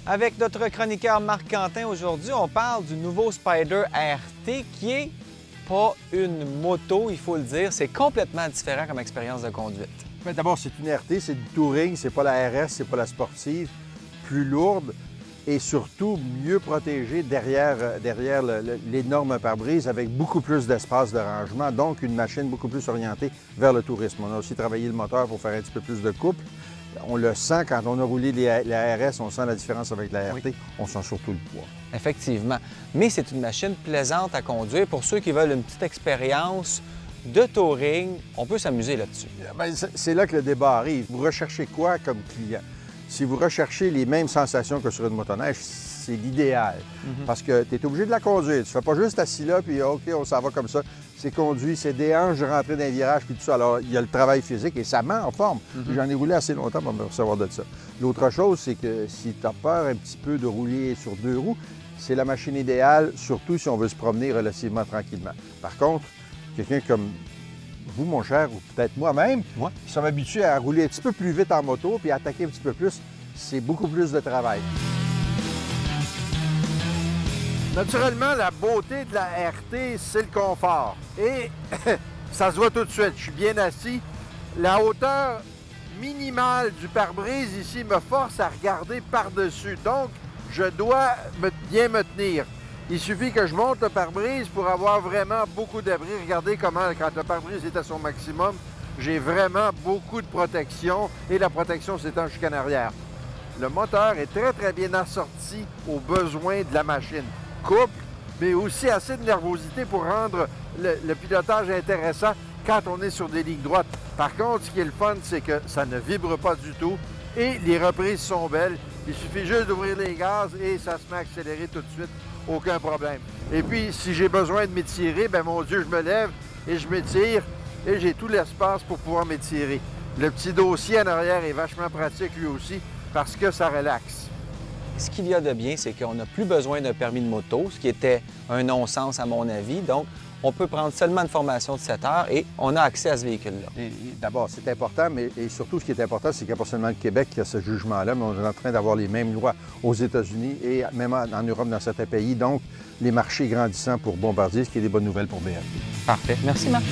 Avec notre chroniqueur Marc Quentin, aujourd'hui, on parle du nouveau Spyder RT qui est pas une moto, il faut le dire. C'est complètement différent comme expérience de conduite. D'abord, c'est une RT, c'est du touring, c'est pas la RS, c'est pas la sportive, plus lourde et surtout mieux protégée derrière l'énorme pare-brise avec beaucoup plus d'espace de rangement, donc une machine beaucoup plus orientée vers le tourisme. On a aussi travaillé le moteur pour faire un petit peu plus de couple. On le sent quand on a roulé la RS, on sent la différence avec la RT, oui. On sent surtout le poids. Effectivement. Mais c'est une machine plaisante à conduire. Pour ceux qui veulent une petite expérience de touring, on peut s'amuser là-dessus. C'est là que le débat arrive. Vous recherchez quoi comme client? Si vous recherchez les mêmes sensations que sur une motoneige, c'est l'idéal. Parce que tu es obligé de la conduire. Tu ne fais pas juste assis là, puis OK, on s'en va comme ça. C'est conduit, c'est des hanches de rentrer dans les virages, puis tout ça. Alors, il y a le travail physique et ça met en forme. J'en ai roulé assez longtemps pour me recevoir de ça. L'autre chose, c'est que si tu as peur un petit peu de rouler sur deux roues, c'est la machine idéale, surtout si on veut se promener relativement tranquillement. Par contre, quelqu'un comme vous, mon cher, ou peut-être moi-même, qui sommes habitués à rouler un petit peu plus vite en moto puis à attaquer un petit peu plus, c'est beaucoup plus de travail. Naturellement, la beauté de la RT, c'est le confort. Et ça se voit tout de suite. Je suis bien assis. La hauteur minimale du pare-brise ici me force à regarder par-dessus. Donc, je dois bien me tenir. Il suffit que je monte le pare-brise pour avoir vraiment beaucoup d'abri. Regardez comment, quand le pare-brise est à son maximum, j'ai vraiment beaucoup de protection et la protection s'étend jusqu'en arrière. Le moteur est très, très bien assorti aux besoins de la machine. Couple, mais aussi assez de nervosité pour rendre le pilotage intéressant quand on est sur des lignes droites. Par contre, ce qui est le fun, c'est que ça ne vibre pas du tout et les reprises sont belles. Il suffit juste d'ouvrir les gaz et ça se met à accélérer tout de suite. Aucun problème. Et puis, si j'ai besoin de m'étirer, ben mon Dieu, je me lève et je m'étire et j'ai tout l'espace pour pouvoir m'étirer. Le petit dossier en arrière est vachement pratique lui aussi parce que ça relaxe. Ce qu'il y a de bien, c'est qu'on n'a plus besoin d'un permis de moto, ce qui était un non-sens à mon avis. Donc, on peut prendre seulement une formation de 7 heures et on a accès à ce véhicule-là. D'abord, c'est important, mais surtout, ce qui est important, c'est qu'il n'y a pas seulement le Québec qui a ce jugement-là, mais on est en train d'avoir les mêmes lois aux États-Unis et même en Europe, dans certains pays. Donc, les marchés grandissant pour Bombardier, ce qui est des bonnes nouvelles pour BRP. Parfait. Merci, Marc.